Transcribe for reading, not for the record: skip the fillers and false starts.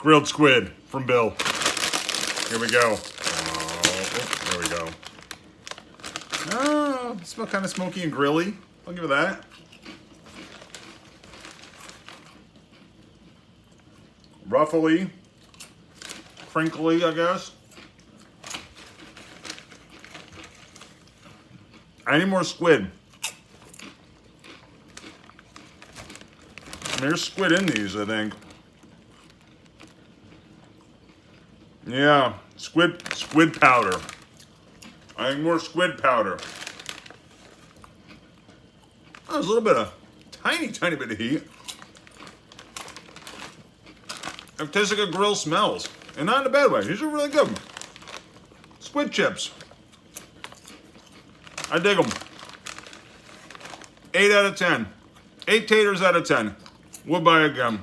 Grilled squid from Bill. Here we go. Oh, there we go. Oh, smell kind of smoky and grilly. I'll give it that. Ruffly. Crinkly, I guess. I need more squid. There's squid in these, I think. Yeah, squid powder. I need more squid powder. Oh, there's a little bit of, tiny bit of heat. It tastes like a grill smells. And not in a bad way. These are really good. Squid chips. I dig them. 8 out of 10. 8 taters out of 10. Would buy again.